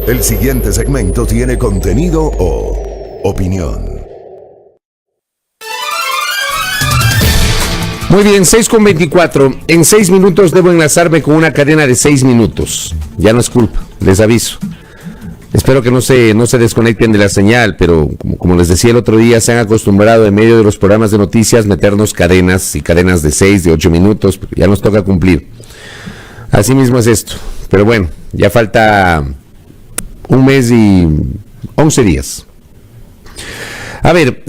El siguiente segmento tiene contenido o opinión. Muy bien, 6:24. En 6 minutos debo enlazarme con una cadena de 6 minutos. Ya no es culpa, les aviso. Espero que no se desconecten de la señal, pero como les decía el otro día, se han acostumbrado en medio de los programas de noticias meternos cadenas y cadenas de 6, de 8 minutos. Ya nos toca cumplir. Así mismo es esto. Pero bueno, ya falta un mes y 11 días. A ver,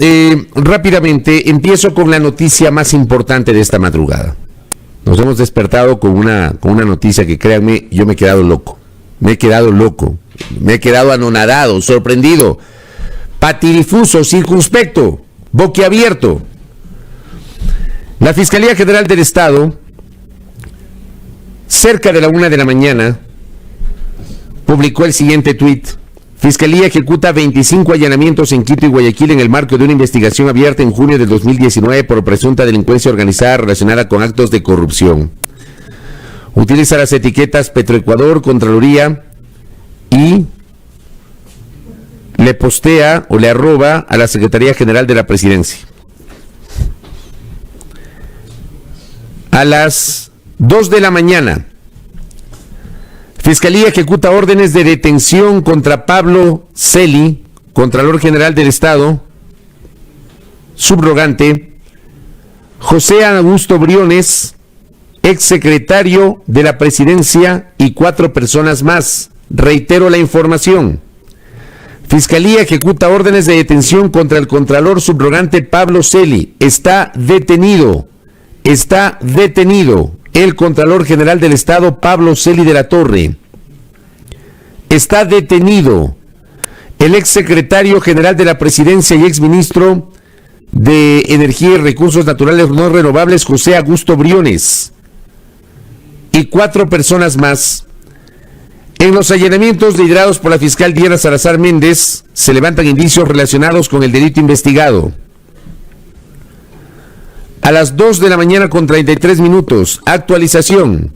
rápidamente empiezo con la noticia más importante de esta madrugada. Nos hemos despertado con una noticia que, créanme, yo me he quedado loco. Me he quedado anonadado, sorprendido, patidifuso, circunspecto, boquiabierto. La Fiscalía General del Estado, cerca de la 1 de la mañana, publicó el siguiente tuit. Fiscalía ejecuta 25 allanamientos en Quito y Guayaquil en el marco de una investigación abierta en junio del 2019 por presunta delincuencia organizada relacionada con actos de corrupción. Utiliza las etiquetas Petroecuador, Contraloría y le postea o le arroba a la Secretaría General de la Presidencia. A las 2 de la mañana, Fiscalía ejecuta órdenes de detención contra Pablo Celi, Contralor General del Estado, subrogante, José Augusto Briones, exsecretario de la Presidencia y 4 personas más. Reitero la información. Fiscalía ejecuta órdenes de detención contra el Contralor subrogante Pablo Celi. Está detenido el Contralor General del Estado Pablo Celi de la Torre. Está detenido el exsecretario general de la Presidencia y exministro de Energía y Recursos Naturales No Renovables José Augusto Briones y 4 personas más. En los allanamientos liderados por la fiscal Diana Salazar Méndez se levantan indicios relacionados con el delito investigado. A las 2 de la mañana con 33 minutos, actualización.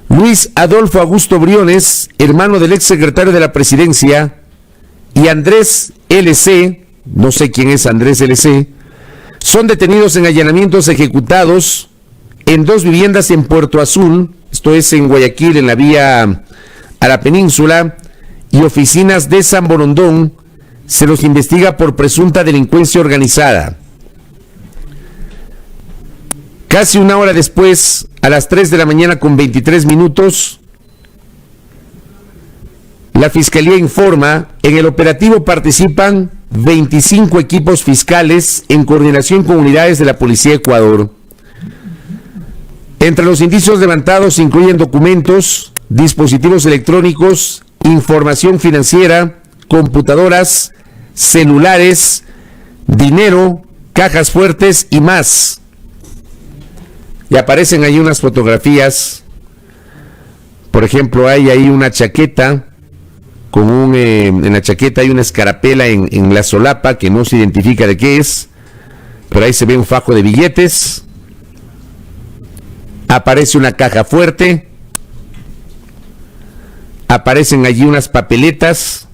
Luis Adolfo Augusto Briones, hermano del exsecretario de la Presidencia, y Andrés LC, no sé quién es Andrés LC, son detenidos en allanamientos ejecutados en 2 viviendas en Puerto Azul, esto es en Guayaquil, en la vía a la península, y oficinas de San Borondón. Se los investiga por presunta delincuencia organizada. Casi una hora después, a las 3 de la mañana con 23 minutos, la Fiscalía informa, en el operativo participan 25 equipos fiscales en coordinación con unidades de la Policía de Ecuador. Entre los indicios levantados se incluyen documentos, dispositivos electrónicos, información financiera, computadoras, celulares, dinero, cajas fuertes y más. Y aparecen ahí unas fotografías. Por ejemplo, hay ahí una chaqueta con en la chaqueta hay una escarapela en la solapa que no se identifica de qué es, pero ahí se ve un fajo de billetes. Aparece una caja fuerte. Aparecen allí unas papeletas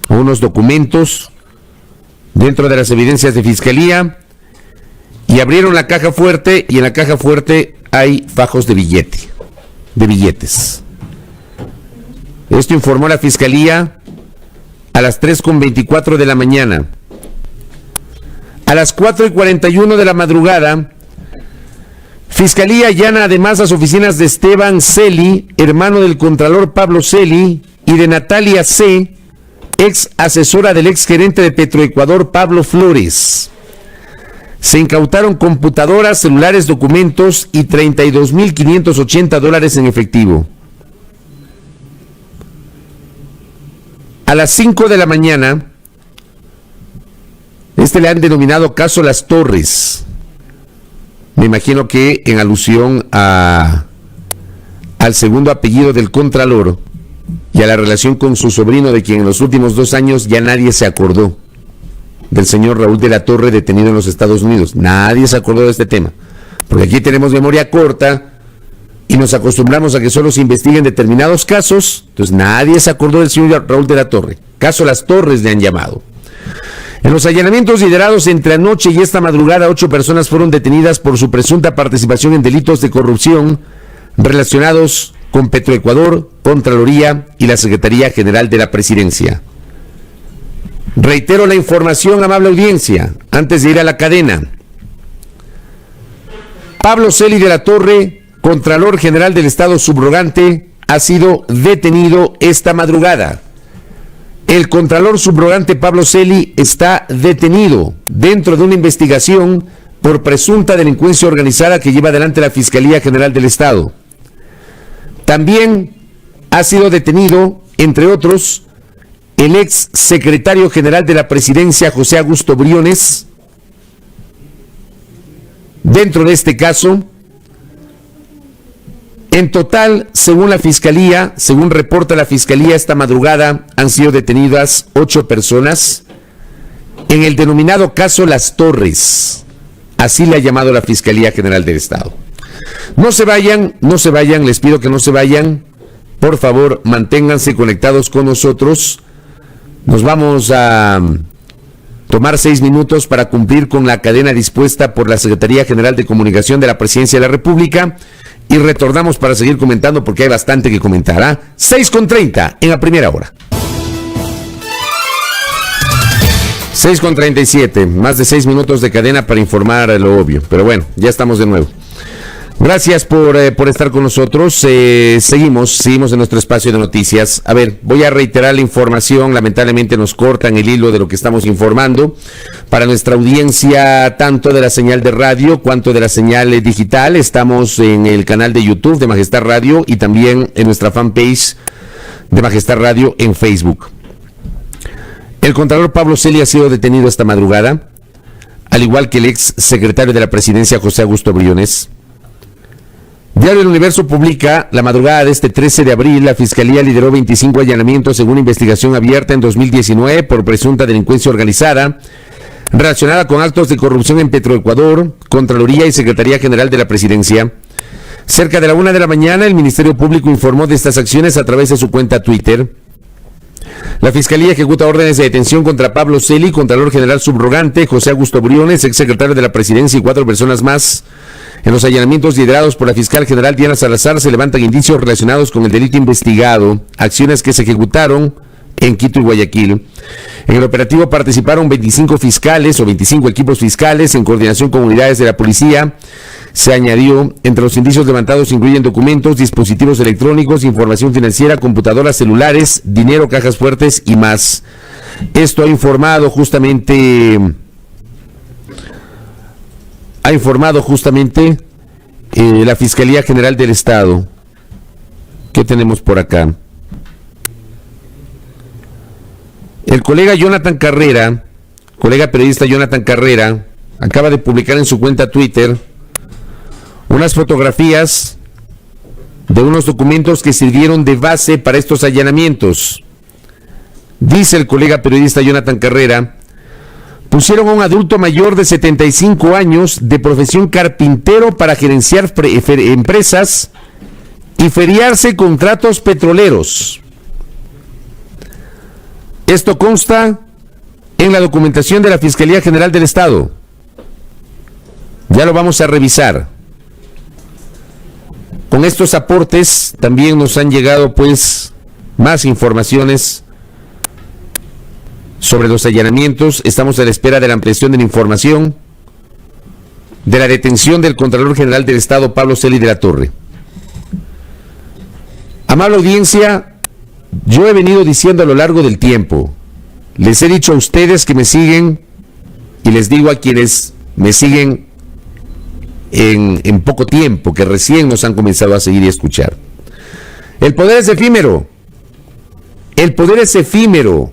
o unos documentos dentro de las evidencias de fiscalía. Y abrieron la caja fuerte y en la caja fuerte hay fajos de billetes. Esto informó la Fiscalía a las 3:24 de la mañana. A las 4:41 de la madrugada, Fiscalía allana además las oficinas de Esteban Celi, hermano del Contralor Pablo Celi, y de Natalia C., ex asesora del ex gerente de Petroecuador Pablo Flores. Se incautaron computadoras, celulares, documentos y $32,580 en efectivo. A las 5 de la mañana, le han denominado caso Las Torres. Me imagino que en alusión al segundo apellido del Contralor y a la relación con su sobrino, de quien en los últimos 2 años ya nadie se acordó, del señor Raúl de la Torre, detenido en los Estados Unidos. Nadie se acordó de este tema, porque aquí tenemos memoria corta y nos acostumbramos a que solo se investiguen determinados casos, entonces nadie se acordó del señor Raúl de la Torre. Caso Las Torres le han llamado. En los allanamientos liderados entre anoche y esta madrugada, 8 personas fueron detenidas por su presunta participación en delitos de corrupción relacionados con Petroecuador, Contraloría y la Secretaría General de la Presidencia. Reitero la información, amable audiencia, antes de ir a la cadena. Pablo Celi de la Torre, Contralor General del Estado subrogante, ha sido detenido esta madrugada. El Contralor subrogante Pablo Celi está detenido dentro de una investigación por presunta delincuencia organizada que lleva adelante la Fiscalía General del Estado. También ha sido detenido, entre otros, el ex secretario general de la Presidencia, José Augusto Briones. Dentro de este caso, en total, según la Fiscalía, según reporta la Fiscalía, esta madrugada han sido detenidas 8 personas en el denominado caso Las Torres. Así le ha llamado la Fiscalía General del Estado. No se vayan, les pido que no se vayan. Por favor, manténganse conectados con nosotros. Nos vamos a tomar 6 minutos para cumplir con la cadena dispuesta por la Secretaría General de Comunicación de la Presidencia de la República y retornamos para seguir comentando porque hay bastante que comentar. 6:30 en la primera hora. 6:37, más de 6 minutos de cadena para informar lo obvio, pero bueno, ya estamos de nuevo. Gracias por estar con nosotros. Seguimos en nuestro espacio de noticias. A ver, voy a reiterar la información. Lamentablemente nos cortan el hilo de lo que estamos informando. Para nuestra audiencia, tanto de la señal de radio cuanto de la señal digital, estamos en el canal de YouTube de Majestad Radio y también en nuestra fanpage de Majestad Radio en Facebook. El Contralor Pablo Celi ha sido detenido esta madrugada, al igual que el ex secretario de la Presidencia, José Augusto Briones. Diario El Universo publica: la madrugada de este 13 de abril, la Fiscalía lideró 25 allanamientos según investigación abierta en 2019 por presunta delincuencia organizada relacionada con actos de corrupción en Petroecuador, Contraloría y Secretaría General de la Presidencia. Cerca de la 1 de la mañana, el Ministerio Público informó de estas acciones a través de su cuenta Twitter. La Fiscalía ejecuta órdenes de detención contra Pablo Celi, Contralor General subrogante, José Augusto Briones, exsecretario de la Presidencia, y 4 personas más. En los allanamientos liderados por la fiscal general Diana Salazar se levantan indicios relacionados con el delito investigado, acciones que se ejecutaron en Quito y Guayaquil. En el operativo participaron 25 fiscales o 25 equipos fiscales en coordinación con unidades de la policía. Se añadió, entre los indicios levantados incluyen documentos, dispositivos electrónicos, información financiera, computadoras celulares, dinero, cajas fuertes y más. Esto ha informado justamente la Fiscalía General del Estado. ¿Qué tenemos por acá? El colega periodista Jonathan Carrera, acaba de publicar en su cuenta Twitter unas fotografías de unos documentos que sirvieron de base para estos allanamientos. Dice el colega periodista Jonathan Carrera: pusieron a un adulto mayor de 75 años de profesión carpintero para gerenciar empresas y feriarse contratos petroleros. Esto consta en la documentación de la Fiscalía General del Estado. Ya lo vamos a revisar. Con estos aportes también nos han llegado más informaciones sobre los allanamientos. Estamos a la espera de la ampliación de la información de la detención del Contralor General del Estado, Pablo Celi de la Torre. Amable audiencia, yo he venido diciendo a lo largo del tiempo, les he dicho a ustedes que me siguen y les digo a quienes me siguen en poco tiempo, que recién nos han comenzado a seguir y a escuchar. El poder es efímero. El poder es efímero.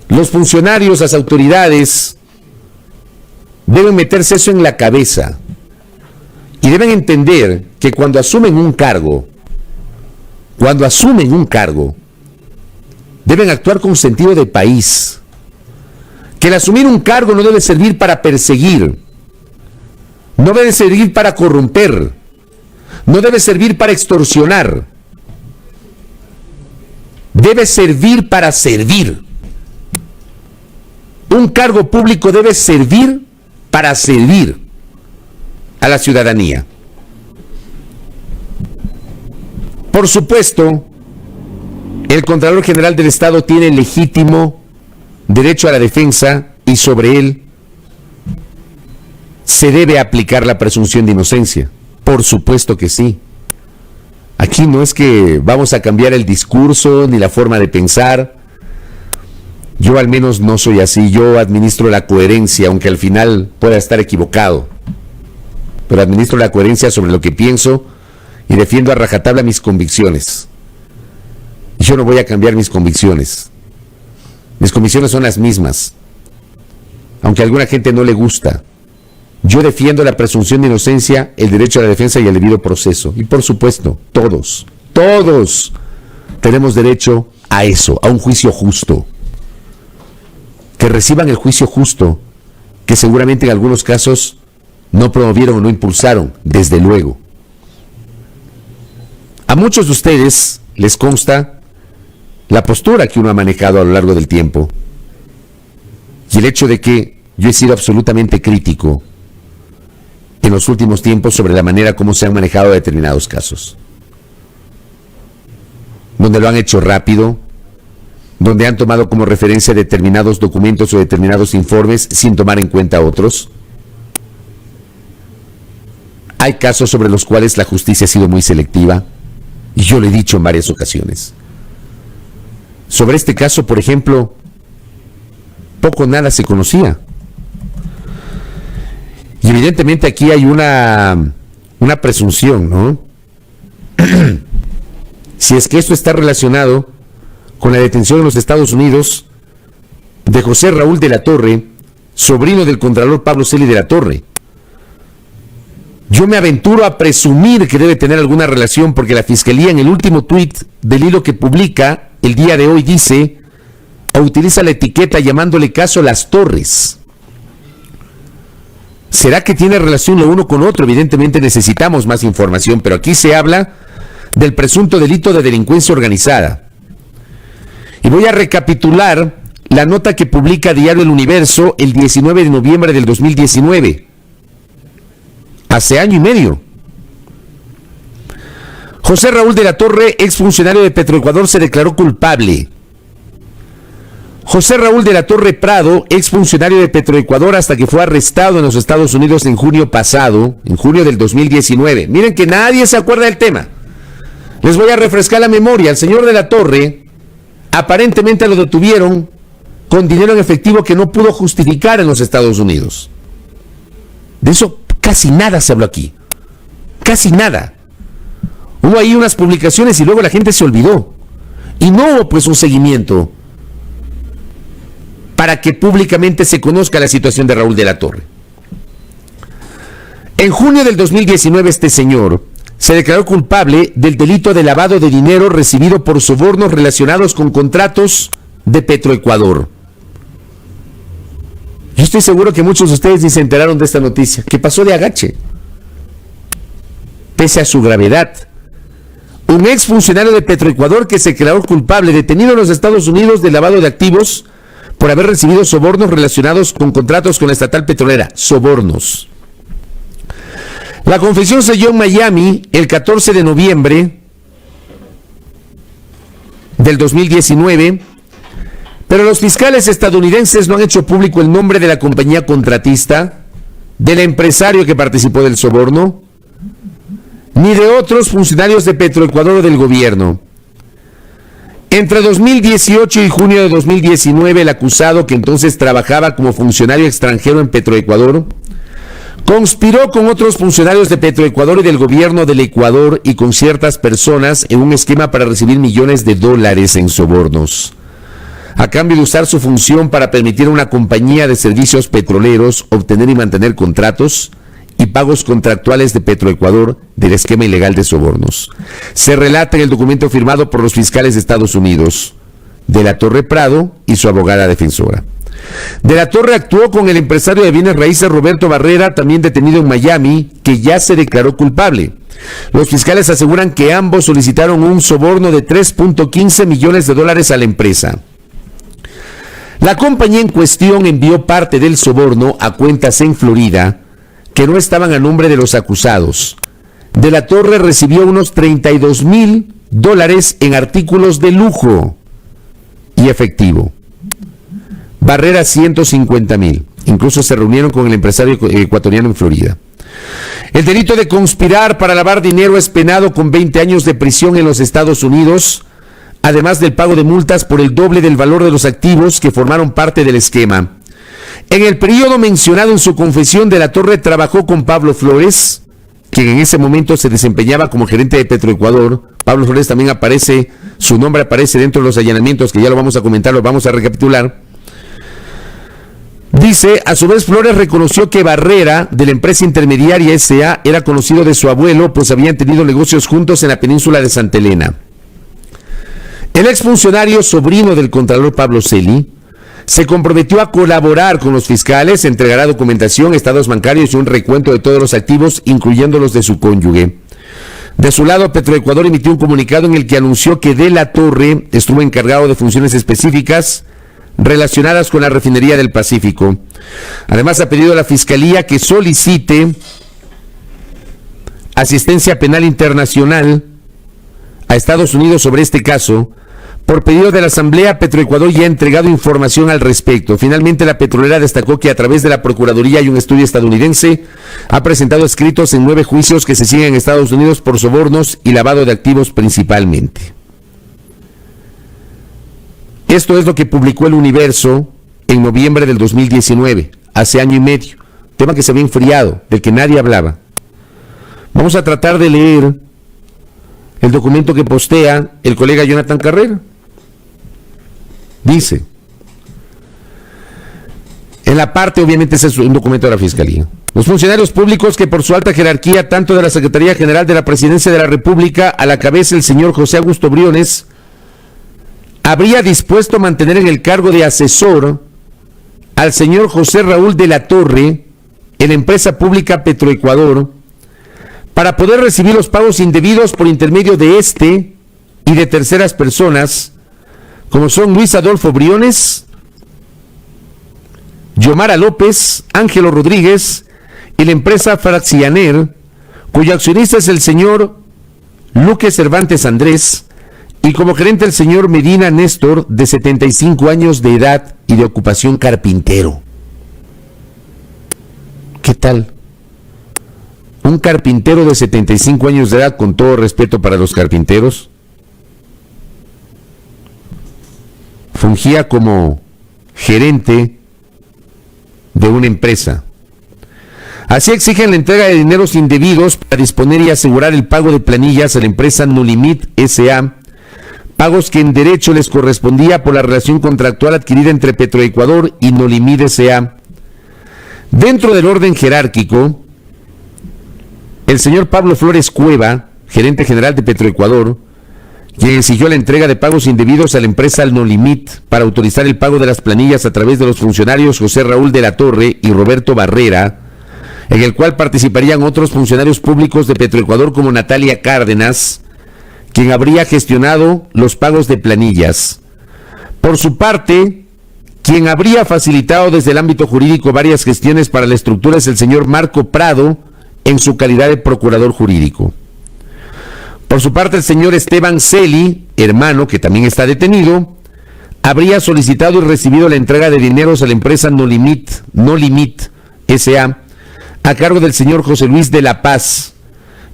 Los funcionarios, las autoridades, deben meterse eso en la cabeza y deben entender que cuando asumen un cargo, deben actuar con sentido de país. Que el asumir un cargo no debe servir para perseguir, no debe servir para corromper, no debe servir para extorsionar. Debe servir para servir. Un cargo público debe servir para servir a la ciudadanía. Por supuesto, el Contralor General del Estado tiene legítimo derecho a la defensa y sobre él se debe aplicar la presunción de inocencia. Por supuesto que sí. Aquí no es que vamos a cambiar el discurso ni la forma de pensar. Yo al menos no soy así. Yo administro la coherencia, aunque al final pueda estar equivocado. Pero administro la coherencia sobre lo que pienso y defiendo a rajatabla mis convicciones. Yo no voy a cambiar mis convicciones. Mis convicciones son las mismas. Aunque a alguna gente no le gusta. Yo defiendo la presunción de inocencia, el derecho a la defensa y el debido proceso. Y por supuesto, todos tenemos derecho a eso, a un juicio justo. Que reciban el juicio justo, que seguramente en algunos casos no promovieron o no impulsaron, desde luego. A muchos de ustedes les consta la postura que uno ha manejado a lo largo del tiempo y el hecho de que yo he sido absolutamente crítico en los últimos tiempos sobre la manera como se han manejado determinados casos, donde lo han hecho rápido, donde han tomado como referencia determinados documentos o determinados informes sin tomar en cuenta otros. Hay casos sobre los cuales la justicia ha sido muy selectiva, y yo lo he dicho en varias ocasiones. Sobre este caso, por ejemplo, poco o nada se conocía. Y evidentemente aquí hay una presunción, ¿no? Si es que esto está relacionado con la detención en los Estados Unidos de José Raúl de la Torre, sobrino del Contralor Pablo Celi de la Torre. Yo me aventuro a presumir que debe tener alguna relación porque la Fiscalía en el último tuit del hilo que publica el día de hoy dice, o utiliza la etiqueta llamándole caso Las Torres. ¿Será que tiene relación lo uno con otro? Evidentemente necesitamos más información, pero aquí se habla del presunto delito de delincuencia organizada. Y voy a recapitular la nota que publica Diario El Universo el 19 de noviembre del 2019. Hace año y medio. José Raúl de la Torre, exfuncionario de Petroecuador, se declaró culpable. José Raúl de la Torre Prado, exfuncionario de Petroecuador hasta que fue arrestado en los Estados Unidos en junio pasado, en junio del 2019. Miren que nadie se acuerda del tema. Les voy a refrescar la memoria. El señor de la Torre aparentemente lo detuvieron con dinero en efectivo que no pudo justificar en los Estados Unidos. De eso casi nada se habló aquí. Casi nada. Hubo ahí unas publicaciones y luego la gente se olvidó. Y no hubo pues un seguimiento para que públicamente se conozca la situación de Raúl de la Torre. En junio del 2019 este señor se declaró culpable del delito de lavado de dinero recibido por sobornos relacionados con contratos de Petroecuador. Yo estoy seguro que muchos de ustedes ni se enteraron de esta noticia, que pasó de agache. Pese a su gravedad, un exfuncionario de Petroecuador que se declaró culpable, detenido en los Estados Unidos de lavado de activos por haber recibido sobornos relacionados con contratos con la estatal petrolera. Sobornos. La confesión se dio en Miami el 14 de noviembre del 2019, pero los fiscales estadounidenses no han hecho público el nombre de la compañía contratista, del empresario que participó del soborno, ni de otros funcionarios de Petroecuador o del gobierno. Entre 2018 y junio de 2019, el acusado, que entonces trabajaba como funcionario extranjero en Petroecuador, conspiró con otros funcionarios de Petroecuador y del gobierno del Ecuador y con ciertas personas en un esquema para recibir millones de dólares en sobornos, a cambio de usar su función para permitir a una compañía de servicios petroleros obtener y mantener contratos y pagos contractuales de Petroecuador del esquema ilegal de sobornos. Se relata en el documento firmado por los fiscales de Estados Unidos, de la Torre Prado y su abogada defensora. De la Torre actuó con el empresario de bienes raíces Roberto Barrera, también detenido en Miami, que ya se declaró culpable. Los fiscales aseguran que ambos solicitaron un soborno de $3.15 millones a la empresa. La compañía en cuestión envió parte del soborno a cuentas en Florida que no estaban a nombre de los acusados. De la Torre recibió unos $32,000 en artículos de lujo y efectivo. Barrera 150,000. Incluso se reunieron con el empresario ecuatoriano en Florida. El delito de conspirar para lavar dinero es penado con 20 años de prisión en los Estados Unidos, además del pago de multas por el doble del valor de los activos que formaron parte del esquema. En el periodo mencionado en su confesión, De la Torre trabajó con Pablo Flores, quien en ese momento se desempeñaba como gerente de Petroecuador. Pablo Flores también aparece, su nombre aparece dentro de los allanamientos, que ya lo vamos a comentar, lo vamos a recapitular. Dice, a su vez Flores reconoció que Barrera, de la empresa intermediaria S.A., era conocido de su abuelo, pues habían tenido negocios juntos en la península de Santa Elena. El exfuncionario, sobrino del contralor Pablo Celi, se comprometió a colaborar con los fiscales, entregará documentación, estados bancarios y un recuento de todos los activos, incluyendo los de su cónyuge. De su lado, Petroecuador emitió un comunicado en el que anunció que De la Torre estuvo encargado de funciones específicas relacionadas con la refinería del Pacífico. Además, ha pedido a la Fiscalía que solicite asistencia penal internacional a Estados Unidos sobre este caso. Por pedido de la Asamblea, Petroecuador ya ha entregado información al respecto. Finalmente, la petrolera destacó que a través de la Procuraduría y un estudio estadounidense ha presentado escritos en 9 juicios que se siguen en Estados Unidos por sobornos y lavado de activos principalmente. Esto es lo que publicó El Universo en noviembre del 2019, hace año y medio. Tema que se había enfriado, del que nadie hablaba. Vamos a tratar de leer el documento que postea el colega Jonathan Carrera. Dice, en la parte, obviamente ese es un documento de la Fiscalía, los funcionarios públicos que por su alta jerarquía, tanto de la Secretaría General de la Presidencia de la República, a la cabeza el señor José Augusto Briones, habría dispuesto a mantener en el cargo de asesor al señor José Raúl de la Torre en la empresa pública Petroecuador para poder recibir los pagos indebidos por intermedio de este y de terceras personas, como son Luis Adolfo Briones, Yomara López, Ángelo Rodríguez y la empresa Fraxianer, cuyo accionista es el señor Luque Cervantes Andrés, y como gerente el señor Medina Néstor, de 75 años de edad y de ocupación carpintero. ¿Qué tal? Un carpintero de 75 años de edad, con todo respeto para los carpinteros, fungía como gerente de una empresa. Así exigen la entrega de dineros indebidos para disponer y asegurar el pago de planillas a la empresa Nolimit S.A., pagos que en derecho les correspondía por la relación contractual adquirida entre Petroecuador y Nolimit S.A. Dentro del orden jerárquico, el señor Pablo Flores Cueva, gerente general de Petroecuador, quien exigió la entrega de pagos indebidos a la empresa Nolimit para autorizar el pago de las planillas a través de los funcionarios José Raúl de la Torre y Roberto Barrera, en el cual participarían otros funcionarios públicos de Petroecuador como Natalia Cárdenas, quien habría gestionado los pagos de planillas. Por su parte, quien habría facilitado desde el ámbito jurídico varias gestiones para la estructura es el señor Marco Prado, en su calidad de procurador jurídico. Por su parte, el señor Esteban Celi, hermano, que también está detenido, habría solicitado y recibido la entrega de dineros a la empresa Nolimit S.A., a cargo del señor José Luis de la Paz,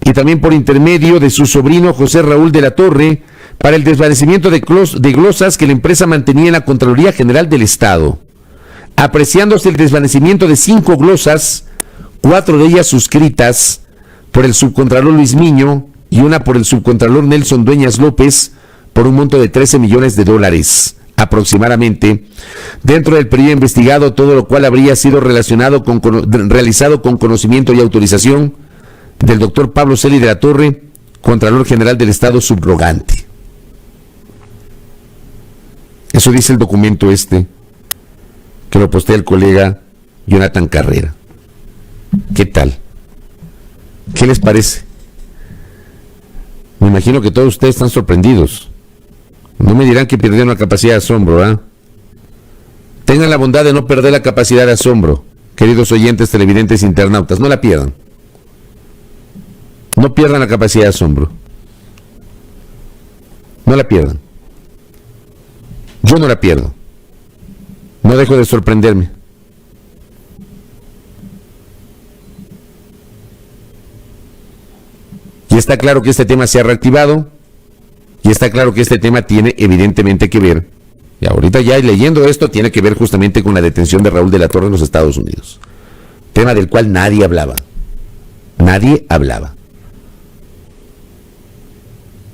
y también por intermedio de su sobrino José Raúl de la Torre, para el desvanecimiento de glosas que la empresa mantenía en la Contraloría General del Estado, apreciándose el desvanecimiento de 5 glosas, 4 de ellas suscritas por el subcontralor Luis Miño y una por el subcontralor Nelson Dueñas López, por un monto de $13 millones aproximadamente, dentro del periodo investigado, todo lo cual habría sido realizado con conocimiento y autorización del doctor Pablo Celi de la Torre, Contralor General del Estado subrogante. Eso dice el documento que lo postea el colega Jonathan Carrera. ¿Qué tal? ¿Qué les parece? Me imagino que todos ustedes están sorprendidos. No me dirán que perdieron la capacidad de asombro, ¿ah? Tengan la bondad de no perder la capacidad de asombro, queridos oyentes, televidentes, internautas. No la pierdan. No pierdan la capacidad de asombro. No la pierdan. Yo no la pierdo. No dejo de sorprenderme. Y está claro que este tema se ha reactivado, y está claro que este tema tiene evidentemente que ver, y ahorita ya leyendo esto, tiene que ver justamente con la detención de Raúl de la Torre en los Estados Unidos. Tema del cual nadie hablaba. Nadie hablaba.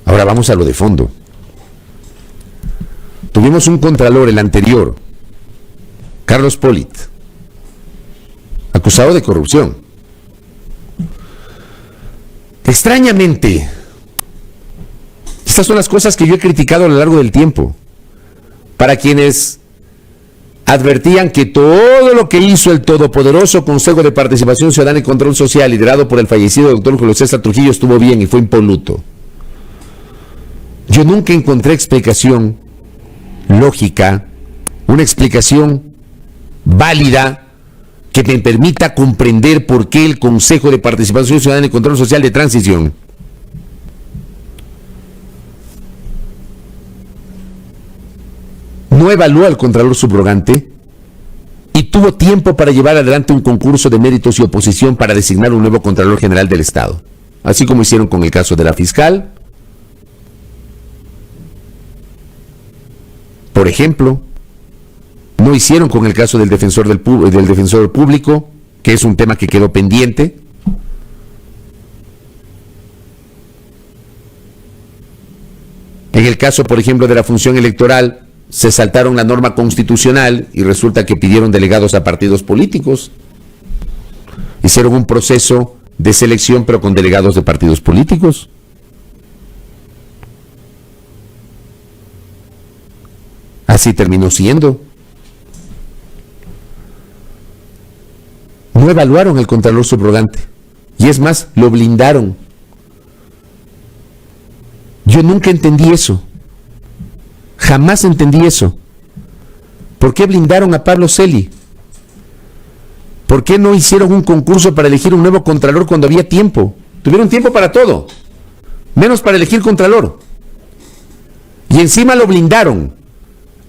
Ahora vamos a lo de fondo. Tuvimos un contralor, el anterior, Carlos Polit, acusado de corrupción. Extrañamente, estas son las cosas que yo he criticado a lo largo del tiempo. Para quienes advertían que todo lo que hizo el todopoderoso Consejo de Participación Ciudadana y Control Social, liderado por el fallecido doctor Julio César Trujillo, estuvo bien y fue impoluto. Yo nunca encontré explicación lógica, una explicación válida que me permita comprender por qué el Consejo de Participación Ciudadana y Control Social de Transición no evaluó al Contralor Subrogante y tuvo tiempo para llevar adelante un concurso de méritos y oposición para designar un nuevo Contralor General del Estado, así como hicieron con el caso de la fiscal. Por ejemplo, no hicieron con el caso del defensor público, que es un tema que quedó pendiente. En el caso, por ejemplo, de la función electoral, se saltaron la norma constitucional y resulta que pidieron delegados a partidos políticos. Hicieron un proceso de selección, pero con delegados de partidos políticos. Así terminó siendo. No evaluaron al Contralor Subrogante. Y es más, lo blindaron. Yo nunca entendí eso. Jamás entendí eso. ¿Por qué blindaron a Pablo Celi? ¿Por qué no hicieron un concurso para elegir un nuevo Contralor cuando había tiempo? Tuvieron tiempo para todo, menos para elegir Contralor. Y encima lo blindaron.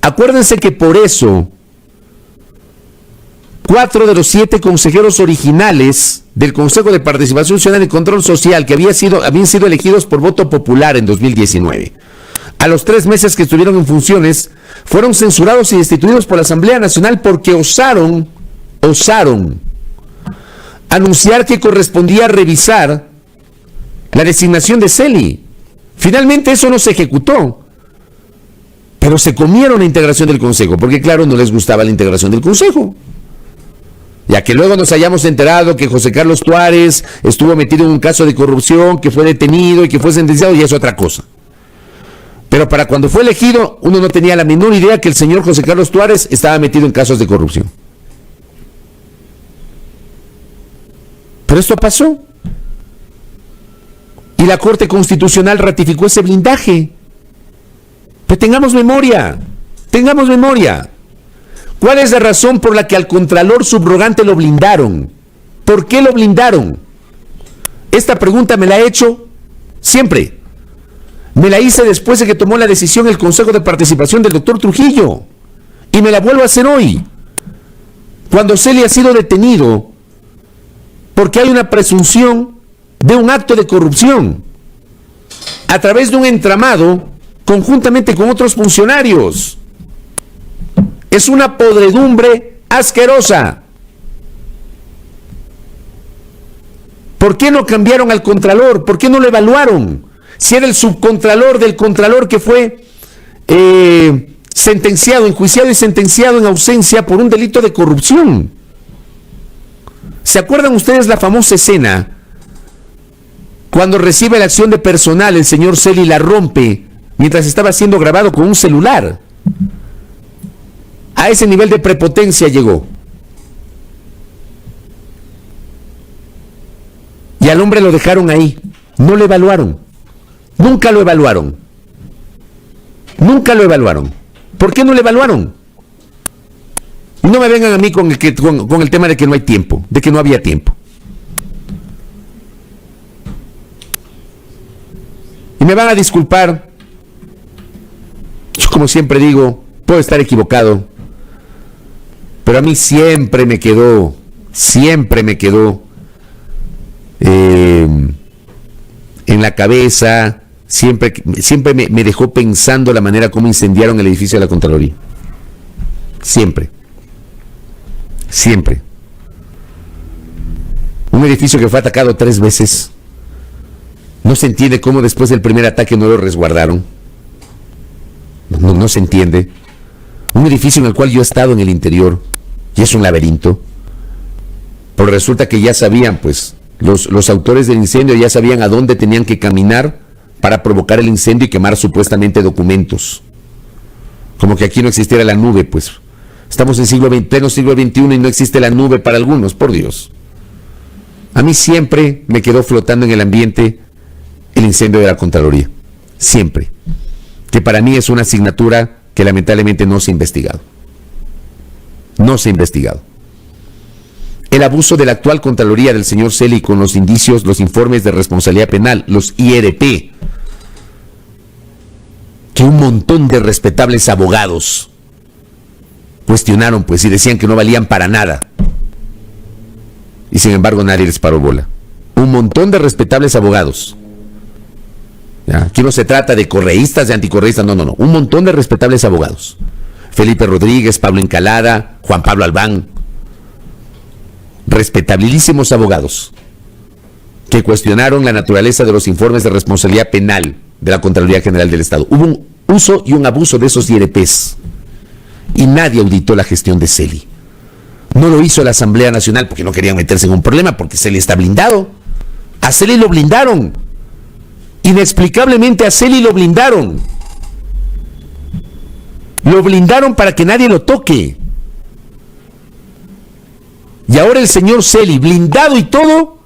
Acuérdense que por eso 4 de los 7 consejeros originales del Consejo de Participación Ciudadana y Control Social, que habían sido elegidos por voto popular en 2019, a los 3 meses que estuvieron en funciones, fueron censurados y destituidos por la Asamblea Nacional porque osaron anunciar que correspondía revisar la designación de Celi. Finalmente eso no se ejecutó. Pero se comieron la integración del Consejo, porque claro, no les gustaba la integración del Consejo. Ya que luego nos hayamos enterado que José Carlos Tuárez estuvo metido en un caso de corrupción, que fue detenido y que fue sentenciado, y es otra cosa. Pero para cuando fue elegido, uno no tenía la menor idea que el señor José Carlos Tuárez estaba metido en casos de corrupción. Pero esto pasó. Y la Corte Constitucional ratificó ese blindaje. Pero tengamos memoria. ¿Cuál es la razón por la que al Contralor Subrogante lo blindaron? ¿Por qué lo blindaron? Esta pregunta me la he hecho siempre. Me la hice después de que tomó la decisión el Consejo de Participación del doctor Trujillo. Y me la vuelvo a hacer hoy. Cuando Celi ha sido detenido porque hay una presunción de un acto de corrupción a través de un entramado conjuntamente con otros funcionarios. Es una podredumbre asquerosa. ¿Por qué no cambiaron al Contralor? ¿Por qué no lo evaluaron? Si era el subcontralor del Contralor que fue enjuiciado y sentenciado en ausencia por un delito de corrupción. ¿Se acuerdan ustedes la famosa escena cuando recibe la acción de personal, el señor Celi la rompe mientras estaba siendo grabado con un celular? A ese nivel de prepotencia llegó. Y al hombre lo dejaron ahí. No lo evaluaron. Nunca lo evaluaron. Nunca lo evaluaron. ¿Por qué no lo evaluaron? No me vengan a mí con el tema de que no hay tiempo, de que no había tiempo. Y me van a disculpar. Yo, como siempre digo, puedo estar equivocado, pero a mí siempre me quedó en la cabeza, siempre me dejó pensando la manera como incendiaron el edificio de la Contraloría. Siempre. Un edificio que fue atacado 3 veces. No se entiende cómo después del primer ataque no lo resguardaron. No se entiende. Un edificio en el cual yo he estado en el interior y es un laberinto. Pero resulta que ya sabían, pues, los autores del incendio ya sabían a dónde tenían que caminar para provocar el incendio y quemar supuestamente documentos. Como que aquí no existiera la nube, pues. Estamos en pleno siglo XXI y no existe la nube para algunos, por Dios. A mí siempre me quedó flotando en el ambiente el incendio de la Contraloría. Siempre. Que para mí es una asignatura que lamentablemente no se ha investigado. No se ha investigado. El abuso de la actual Contraloría del señor Celi con los indicios, los informes de responsabilidad penal, los IRP, que un montón de respetables abogados cuestionaron, pues, y decían que no valían para nada. Y sin embargo nadie les paró bola. Un montón de respetables abogados. ¿Ya? Aquí no se trata de correístas, de anticorreístas, no. Un montón de respetables abogados. Felipe Rodríguez, Pablo Encalada, Juan Pablo Albán. Respetabilísimos abogados que cuestionaron la naturaleza de los informes de responsabilidad penal de la Contraloría General del Estado. Hubo un uso y un abuso de esos IRPs. Y nadie auditó la gestión de Celi. No lo hizo la Asamblea Nacional porque no querían meterse en un problema, porque Celi está blindado. A Celi lo blindaron. Inexplicablemente a Celi lo blindaron. Lo blindaron para que nadie lo toque. Y ahora el señor Celi, blindado y todo,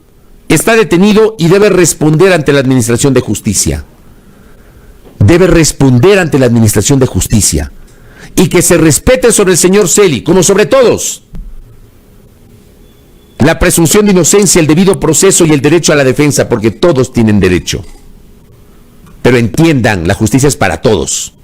está detenido y debe responder ante la Administración de Justicia. Debe responder ante la Administración de Justicia. Y que se respete sobre el señor Celi, como sobre todos, la presunción de inocencia, el debido proceso y el derecho a la defensa, porque todos tienen derecho. Pero entiendan, la justicia es para todos.